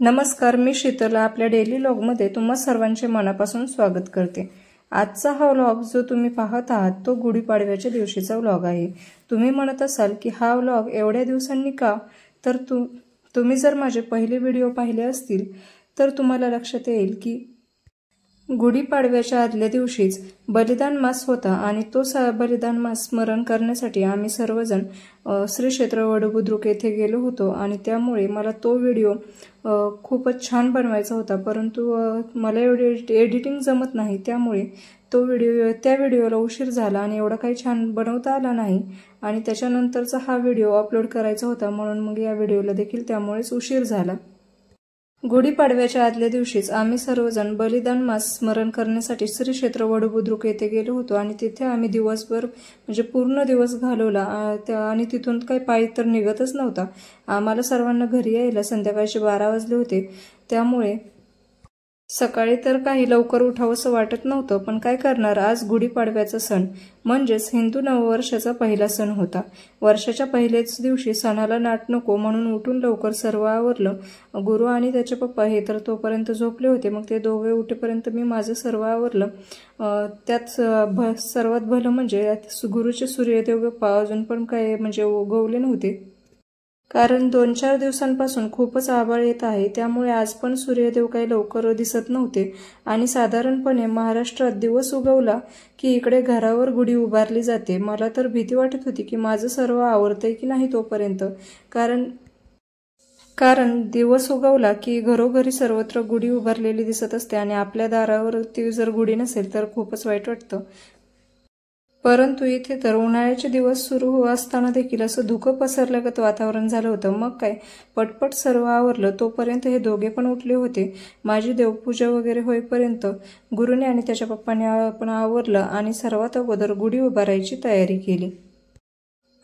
नमस्कार, मी शीतल आपल्या डेली व्लॉगमध्ये तुम्हा सर्वांचे मनापासून स्वागत करते। आजचा हा व्लॉग जो तुम्ही पाहत आहात तो गुढीपाडव्याच्या दिवशीचा व्लॉग आहे। तुम्ही म्हणत असाल की हा व्लॉग एवढ्या दिवसांनी का, तर तुम्ही जर माझे पहिले व्हिडिओ पाहिले असतील तर तुम्हाला लक्षात येईल की गुढीपाडव्याच्या आदल्या दिवशीच बलिदान मास होता आणि तो बलिदान मास स्मरण करण्यासाठी आम्ही सर्वजण श्री क्षेत्र वडबुद्रुक येथे गेलो होतो आणि त्यामुळे मला तो व्हिडिओ खूपच छान बनवायचा होता, परंतु मला एडिटिंग जमत नाही, त्यामुळे त्या व्हिडिओला उशीर झाला आणि एवढा काही छान बनवता आला नाही आणि त्याच्यानंतरचा हा व्हिडिओ अपलोड करायचा होता, म्हणून मग या व्हिडिओला देखील त्यामुळेच उशीर झाला। गुढीपाडव्याच्या आदल्या दिवशीच आम्ही सर्वजण बलिदान मास स्मरण करण्यासाठी श्री क्षेत्र वडबुद्रुक येथे गेलो होतो आणि तिथे आम्ही दिवसभर म्हणजे पूर्ण दिवस घालवला आणि तिथून काही पायी तर निघतच नव्हता। आम्हाला सर्वांना घरी यायला संध्याकाळचे 12 वाजले होते, त्यामुळे सकाळी तर काही लवकर उठावंसं वाटत नव्हतं, पण काय करणार, आज गुढीपाडव्याचा सण म्हणजेच हिंदू नववर्षाचा पहिला सण होता। वर्षाच्या पहिल्याच दिवशी सणाला नाट नको म्हणून उठून लवकर सर्व आवरलं। गुरु आणि त्याचे पप्पा हे तर तोपर्यंत झोपले होते, मग ते दोघे उठेपर्यंत मी माझं सर्व आवरलं। त्यात सर्वात भलं म्हणजे गुरुचे सूर्यदेव अजून पण काय म्हणजे उगवले नव्हते, कारण 2-4 दिवसांपासून खूपच आभाळ येत आहे, त्यामुळे आज पण सूर्यदेव काही लवकर दिसत नव्हते आणि साधारणपणे महाराष्ट्रात दिवस उगवला की इकडे घरावर गुढी उभारली जाते। मला तर भीती वाटत होती की माझं सर्व आवरतंय की नाही तोपर्यंत, कारण दिवस उगवला की घरोघरी सर्वत्र गुढी उभारलेली दिसत असते आणि आपल्या दारावर ती जर गुढी नसेल तर खूपच वाईट वाटतं। परंतु इथे तर उन्हाळ्याचे दिवस सुरू असताना देखील असं धुकं पसरल्यागत वातावरण झालं होतं। मग काय पटपट सर्व आवरलं, तोपर्यंत हे दोघे पण उठले होते। माझी देवपूजा वगैरे होईपर्यंत गुरुने आणि त्याच्या पप्पाने पण आवरलं आणि सर्वात अगोदर गुढी उभारायची तयारी केली।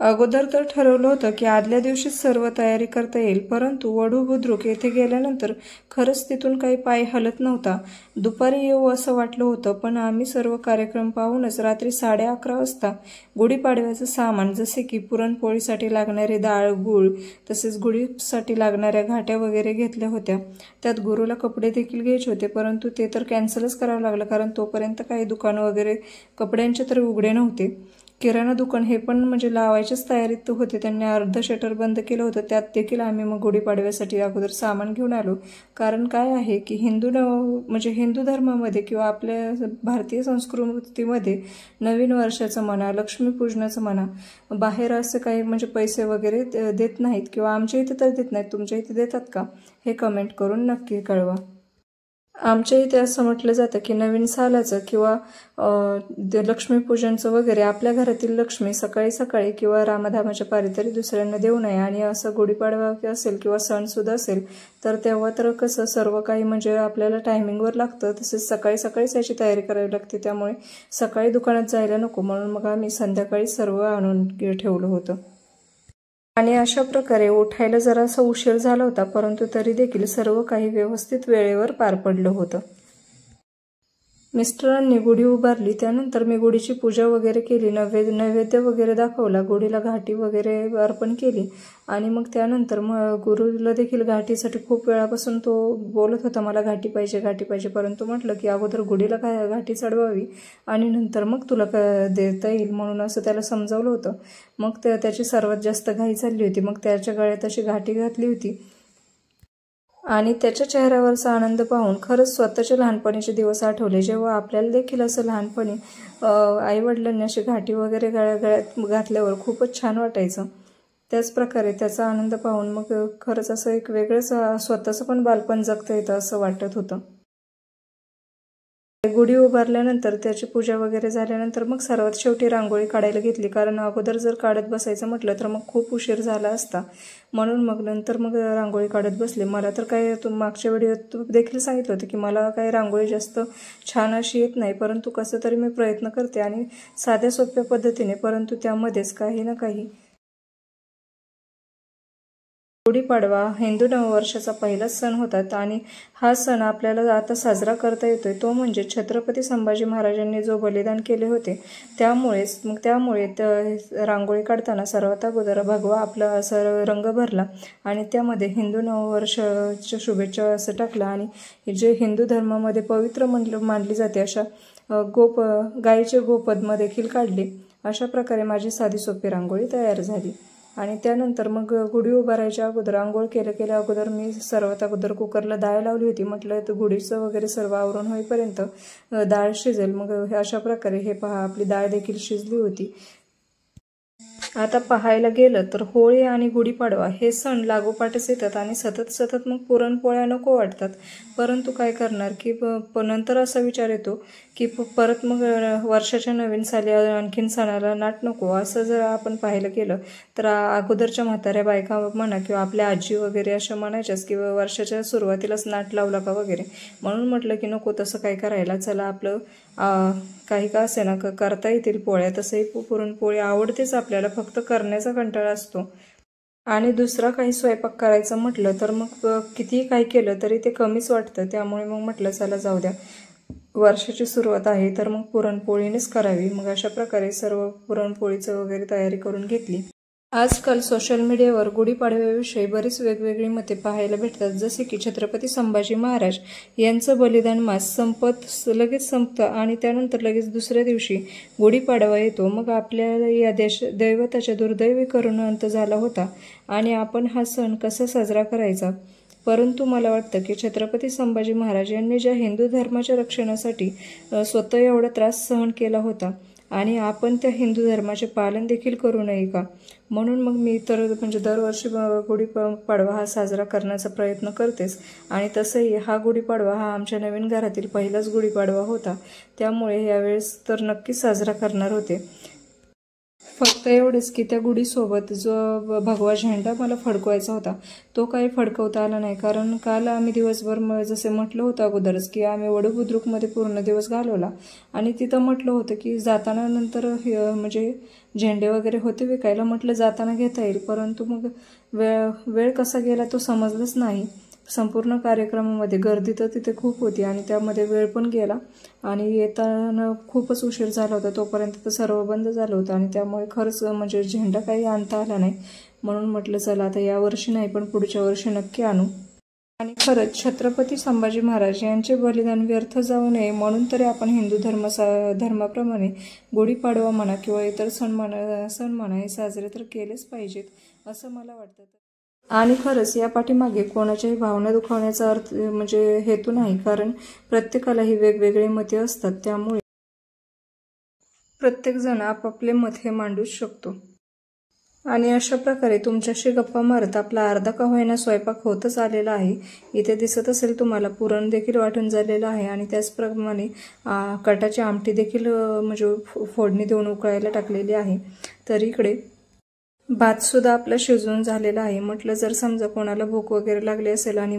अगोदर तर ठरवलं होतं की आदल्या दिवशीच सर्व तयारी करता येईल, परंतु वडबुद्रुक येथे गेल्यानंतर खरंच तिथून काही पाय हलत नव्हता। दुपारी येऊ असं वाटलं होतं, पण आम्ही सर्व कार्यक्रम पाहूनच रात्री 11:30 वाजता गुढीपाडव्याचं सामान जसे की पुरणपोळीसाठी लागणारे डाळ, गूळ, तसेच गुढीसाठी लागणाऱ्या घाट्या वगैरे घेतल्या होत्या। त्यात गुरुला कपडे देखील घ्यायचे होते, परंतु ते तर कॅन्सलच करावं लागलं, कारण तोपर्यंत काही दुकानं वगैरे कपड्यांचे तर उघडे नव्हते। किराणा दुकान हे पण म्हणजे लावायच्याच तयारीत होते, त्यांनी अर्ध शटर बंद केलं होतं। त्यात देखील आम्ही मग गुढीपाडव्यासाठी अगोदर सामान घेऊन आलो, कारण काय आहे की हिंदू धर्मामध्ये किंवा आपल्या भारतीय संस्कृतीमध्ये नवीन वर्षाचं म्हणा, लक्ष्मीपूजनाचं म्हणा, बाहेर असं काही म्हणजे पैसे वगैरे देत नाहीत, किंवा आमच्या इथे तर देत नाहीत, तुमच्या इथे देतात का हे कमेंट करून नक्की कळवा। आमच्या इथे असं म्हटलं जातं की नवीन सालाचं किंवा लक्ष्मीपूजनचं वगैरे आपल्या घरातील लक्ष्मी सकाळी सकाळी किंवा रामधामाच्या पारी दुसऱ्यांना देऊ नये, आणि असं गुढीपाडवा असेल किंवा सणसुद्धा असेल तर तेव्हा तर कसं सर्व काही म्हणजे आपल्याला टायमिंगवर लागतं, तसेच सकाळी सकाळीच याची तयारी करावी लागते, त्यामुळे सकाळी दुकानात जायला नको म्हणून मग आम्ही संध्याकाळी सर्व आणून ठेवलं होतं। आणि अशा प्रकारे उठायला जरासा उशीर झाला होता, परंतु तरी देखील सर्व काही व्यवस्थित वेळेवर पार पडलं होतं। मिस्टरांनी गुढी उभारली, त्यानंतर मी गुढीची पूजा वगैरे केली, नैवेद्य वगैरे दाखवला, गुढीला घाटी वगैरे अर्पण केली आणि मग त्यानंतर गुरुला देखील घाटीसाठी खूप वेळापासून तो बोलत होता मला घाटी पाहिजे, परंतु म्हटलं की अगोदर गुढीला घाटी चढवावी आणि नंतर मग तुला देता येईल, म्हणून असं त्याला समजावलं होतं। मग त्याची सर्वात जास्त घाई चालली होती, मग त्याच्या गळ्यात अशी घाटी घातली होती आणि त्याच्या चेहऱ्यावरचा आनंद पाहून खरंच स्वतःचे लहानपणीचे दिवस आठवले, जेव्हा आपल्याला देखील असं लहानपणी आईवडिलांनी अशी घाटी वगैरे गळ्यात घातल्यावर खूपच छान वाटायचं। त्याच प्रकारे त्याचा आनंद पाहून मग खरंच असं एक वेगळंच स्वतःचं पण बालपण जगता येतं असं वाटत होतं। गुढी उभारल्यानंतर त्याची पूजा वगैरे झाल्यानंतर मग सर्वात शेवटी रांगोळी काढायला घेतली, कारण अगोदर जर काढत बसायचं म्हटलं तर मग खूप उशीर झाला असता, म्हणून मग नंतर मग रांगोळी काढत बसले। मला तर काय मागच्या व्हिडिओत देखील सांगितलं होतं की मला काही रांगोळी जास्त छान अशी येत नाही, परंतु कसं तरी मी प्रयत्न करते आणि साध्या सोप्या पद्धतीने, परंतु त्यामध्येच काही ना काही गुढीपाडवा हिंदू नववर्षाचा पहिलाच सण होता आणि हा सण आपल्याला आता साजरा करता येतोय तो म्हणजे छत्रपती संभाजी महाराजांनी जो बलिदान केले होते त्यामुळे रांगोळी काढताना सर्वात अगोदर भगवा आपला असा रंग भरला आणि त्यामध्ये हिंदू नववर्षाच्या शुभेच्छा असं टाकलं आणि जे हिंदू धर्मामध्ये पवित्र मानली जाते अशा गायीचे गोपद्म देखील काढले। अशा प्रकारे माझी साधी सोपी रांगोळी तयार झाली आणि त्यानंतर मग गुढी उभारायच्या अगोदर आंघोळ केल्या अगोदर मी सर्वात अगोदर कुकरला डाळ लावली होती। म्हटलं तर गुढीचं वगैरे सर्व आवरून होईपर्यंत डाळ शिजेल। मग अशा प्रकारे हे पहा आपली डाळ देखील शिजली होती। आता पाहायला गेलं तर होळी आणि गुढीपाडवा हे सण लागोपाठच येतात आणि सतत मग पुरणपोळ्या नको वाटतात, परंतु काय करणार की नंतर असा विचार येतो की परत मग वर्षाच्या नवीन साली आणखीन सणाला नाट नको। असं जर आपण पाहिलं केलं तर अगोदरच्या म्हाताऱ्या बायका म्हणा किंवा आपल्या आजी वगैरे अशा म्हणायच्याच की वर्षाच्या सुरुवातीलाच नाट लावला का वगैरे, म्हणून म्हटलं की नको तसं काय करायला, चला आपलं काही का असे ना करता येतील पोळ्या। तसंही पुरणपोळी आवडतेच आपल्याला, फक्त करण्याचा कंटाळा असतो आणि दुसरा काही स्वयंपाक करायचं म्हटलं तर मग कितीही काही केलं तरी ते कमीच वाटतं। त्यामुळे मग म्हटलं चला जाऊ द्या, वर्षाची सुरुवात आहे तर मग पुरणपोळीनेच करावी। मग अशा प्रकारे सर्व पुरणपोळीचं वगैरे तयारी करून घेतली। आजकाल सोशल मीडियावर गुढीपाडव्याविषयी बरीच वेगवेगळी मते पाहायला भेटतात, जसे की छत्रपती संभाजी महाराज यांचं बलिदान मास लगेच संपतं आणि त्यानंतर लगेच दुसऱ्या दिवशी गुढीपाडवा येतो। मग आपल्याला या दैवताच्या दुर्दैवी करून अंत झाला होता आणि आपण हा सण कसा साजरा करायचा। परंतु मला वाटतं की छत्रपती संभाजी महाराज यांनी ज्या हिंदू धर्माच्या रक्षणासाठी स्वतः एवढा त्रास सहन केला होता आणि आपण त्या हिंदू धर्माचे पालन देखील करू नये का, म्हणून मग मी तर म्हणजे दरवर्षी गुढीपाडवा हा साजरा करण्याचा प्रयत्न करतेच। आणि तसंही हा गुढीपाडवा हा आमच्या नवीन घरातील पहिलाच गुढीपाडवा होता, त्यामुळे यावेळेस तर नक्कीच साजरा करणार होते। फक्त एवढेच की त्या गुढीसोबत जो भगवा झेंडा मला फडकवायचा होता तो काही फडकवता आला नाही, कारण काल आम्ही दिवसभर जसे म्हटलं होतं अगोदरच की आम्ही वडूबुद्रुकमध्ये पूर्ण दिवस घालवला आणि तिथं म्हटलं होतं की जाताना नंतर म्हणजे झेंडे वगैरे होते विकायला, म्हटलं जाताना घेता येईल, परंतु मग वेळ कसा गेला तो समजलंच नाही। संपूर्ण कार्यक्रमामध्ये गर्दी तर तिथे खूप होती आणि त्यामध्ये वेळ पण गेला आणि येताना खूपच उशीर झाला होता, तोपर्यंत तर सर्व बंद झालं होतं आणि त्यामुळे खरंच म्हणजे झेंडा काही आणता आला नाही। म्हणून म्हटलं चला आता यावर्षी नाही पण पुढच्या वर्षी नक्की आणू। आणि खरंच छत्रपती संभाजी महाराज यांचे बलिदान व्यर्थ जाऊ नये म्हणून तरी आपण हिंदू धर्माप्रमाणे गुढीपाडवा म्हणा किंवा इतर सण म्हणा हे साजरे तर केलेच पाहिजेत असं मला वाटतं। आणि खरंच या पाठीमागे कोणाच्याही भावना दुखावण्याचा अर्थ म्हणजे हेतू नाही, कारण प्रत्येकाला ही वेगवेगळी मते असतात, त्यामुळे प्रत्येक जण आपापले मत हे मांडूच शकतो। आणि अशा प्रकारे तुमच्याशी गप्पा मारत आपला अर्धा का होईना स्वयंपाक होतच आलेला आहे। इथे दिसत असेल तुम्हाला पुरण देखील वाटून झालेलं आहे आणि त्याचप्रमाणे कटाची आमटी देखील म्हणजे फोडणी देऊन उकळायला टाकलेली आहे। तर इकडे भात सुद्धा आपला शिजून झालेला आहे। म्हटलं जर समजा कोणाला भूक वगैरे लागली असेल आणि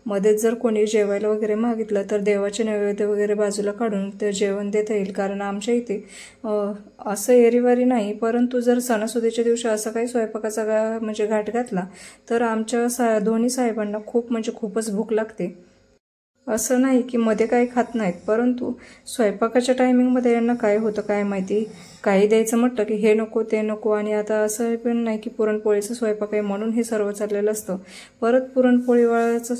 मध्येच जर कोणी जेवायला वगैरे मागितलं तर देवाचे नैवेद्य वगैरे बाजूला काढून ते जेवण देता येईल, कारण आमच्या इथे असं एरीवारी नाही, परंतु जर सणासुदीच्या दिवशी असं काही स्वयंपाकाचा म्हणजे घाट घातला तर आमच्या दोन्ही साहेबांना खूपच भूक लागते। असं नाही की मध्ये काही खात नाहीत, परंतु स्वयंपाकाच्या टायमिंगमध्ये यांना काय होतं काय माहिती, काही द्यायचं म्हटलं की हे नको ते नको। आणि आता असं पण नाही की पुरणपोळीचं स्वयंपाक आहे म्हणून हे सर्व चाललेलं असतं, परत पुरणपोळी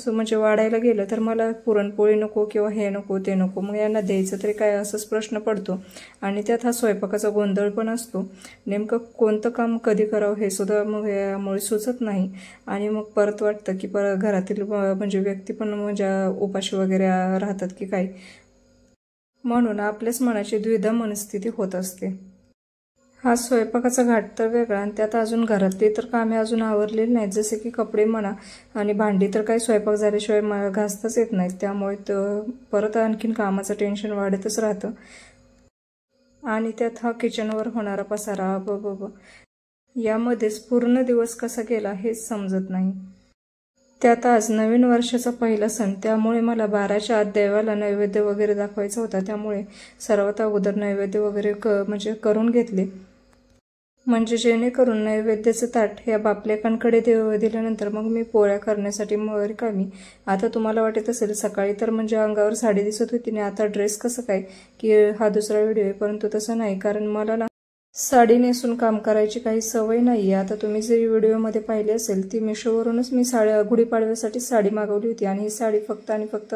म्हणजे वाढायला गेलं तर मला पुरणपोळी नको किंवा हे नको ते नको, मग यांना द्यायचं तरी काय असंच प्रश्न पडतो। आणि त्यात हा स्वयंपाकाचा गोंधळ पण असतो, नेमकं कोणतं काम कधी करावं हे सुद्धा मग यामुळे सुचत नाही आणि मग परत वाटतं की घरातील म्हणजे व्यक्ती पण म्हणजे उपाशी वगैरे राहतात की काय, म्हणून आपल्याच मनाची द्विधा मनस्थिती होत असते। हा स्वयंपाकाचा घाट तर वेगळा आणि त्यात अजून घरातली तर कामे अजून आवरलेली नाहीत, जसे की कपडे म्हणा आणि भांडी तर काही स्वयंपाक झाल्याशिवाय घासताच येत नाहीत, त्यामुळे परत आणखीन कामाचं टेन्शन वाढतच राहतं। आणि त्यात हा किचनवर होणारा पसारा यामध्येच पूर्ण दिवस कसा गेला हेच समजत नाही। त्यात आज नवीन वर्षाचा पहिला सण, त्यामुळे मला 12च्या आत देवाला नैवेद्य वगैरे दाखवायचा होता, त्यामुळे सर्वात अगोदर नैवेद्य वगैरे म्हणजे करून घेतले। म्हणजे जेणेकरून नैवेद्याचं ताट ह्या बापलेकांकडे दिल्यानंतर मग मी पोळ्या करण्यासाठी रिकामी. आता तुम्हाला वाटत असेल सकाळी तर म्हणजे अंगावर साडी दिसत होती आणि आता ड्रेस कसं काय, की हा दुसरा व्हिडिओ आहे. परंतु तसं नाही, कारण मला ना साडी नेसून काम करायची काही सवय नाहीये. आता तुम्ही जरी व्हिडिओमध्ये पाहिली असेल ती मिशोवरूनच मी गुढीपाडव्यासाठी साडी मागवली होती आणि ही साडी फक्त आणि फक्त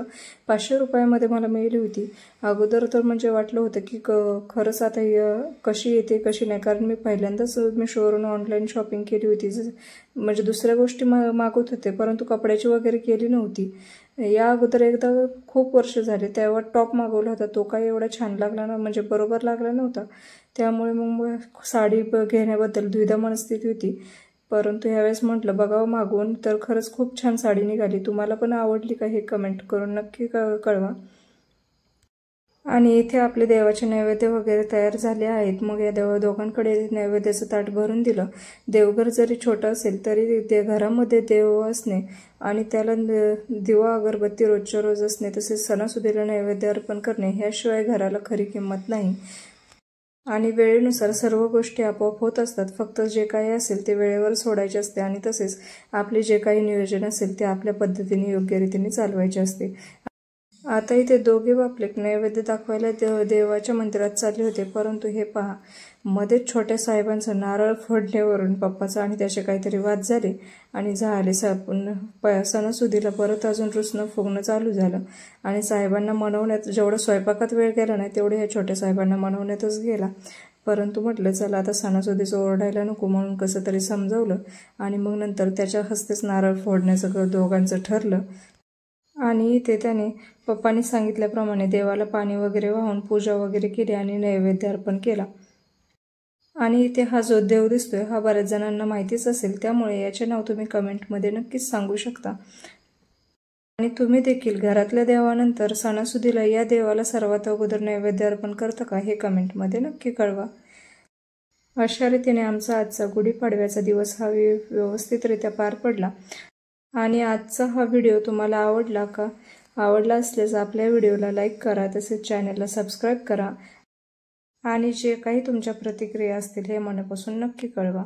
500 रुपयामध्ये मला मिळाली होती. अगोदर तर म्हणजे वाटलं होतं की खरंच आता कशी येते कशी नाही, कारण मी पहिल्यांदाच मिशोवरून ऑनलाईन शॉपिंग केली होती. म्हणजे दुसऱ्या गोष्टी मागवत होते परंतु कपड्याची वगैरे केली नव्हती. या अगोदर एकदा खूप वर्ष झाले तेव्हा टॉप मागवला होता, तो काही एवढा छान लागला ना, म्हणजे बरोबर लागला नव्हता. त्यामुळे मग साडी घेण्याबद्दल द्विधा मनस्थिती होती. परंतु ह्यावेळेस म्हटलं बघावं मागवून, तर खरंच खूप छान साडी निघाली. तुम्हाला पण आवडली का हे कमेंट करून नक्की कळवा. आणि इथे आपले देवाचे नैवेद्य वगैरे तयार झाले आहेत. मग या दोघांकडे नैवेद्याचं ताट भरून दिलं. देवघर जरी छोटं असेल तरी घरामध्ये देव असणे आणि त्याला दिवा अगरबत्ती रोजच्या रोज असणे, तसेच सणासुदीला नैवेद्य अर्पण करणे, ह्याशिवाय घराला खरी किंमत नाही. आणि वेळेनुसार सर्व गोष्टी आपोआप होत असतात. फक्त जे काही असेल ते वेळेवर सोडायचे असते आणि तसेच आपले जे काही नियोजन असेल ते आपल्या पद्धतीने योग्य रीतीने चालवायचे असते. आता इथे दोघे बापलेक नैवेद्य दाखवायला देवाच्या मंदिरात चालले होते. परंतु हे पहा, मध्येच छोट्या साहेबांचा नारळ फोडण्यावरून पप्पाचा आणि त्याचे काहीतरी वाद झाले आणि सणासुदीला परत अजून रुसणं फुगणं चालू झालं. आणि साहेबांना मनवण्यात जेवढा स्वयंपाकात वेळ गेला नाही तेवढे ह्या छोट्या साहेबांना मनवण्यातच गेला. परंतु म्हटलं चला आता सणासुदीचं ओरडायला नको म्हणून कसं तरी समजावलं आणि मग नंतर त्याच्या हस्तेच नारळ फोडण्याचं दोघांचं ठरलं. आणि इथे त्याने पप्पांनी सांगितल्याप्रमाणे देवाला पाणी वगैरे वाहून पूजा वगैरे केली आणि नैवेद्य अर्पण केला. आणि इथे हा जो देव दिसतोय हा बऱ्याच जणांना माहितीच असेल, त्यामुळे याचे नाव तुम्ही कमेंटमध्ये नक्कीच सांगू शकता. आणि तुम्ही देखील घरातल्या देवानंतर सणासुदीला या देवाला सर्वात अगोदर नैवेद्य अर्पण करता का हे कमेंटमध्ये नक्की कळवा. अशा रीतीने आमचा आजचा गुढीपाडव्याचा दिवस हा व्यवस्थितरित्या पार पडला. आणि आजचा हा व्हिडिओ तुम्हाला आवडला का? आवडला असल्यास आपल्या व्हिडिओला लाईक करा, तसेच चॅनलला सबस्क्राईब करा आणि जे काही तुमच्या प्रतिक्रिया असतील हे मनापासून नक्की कळवा.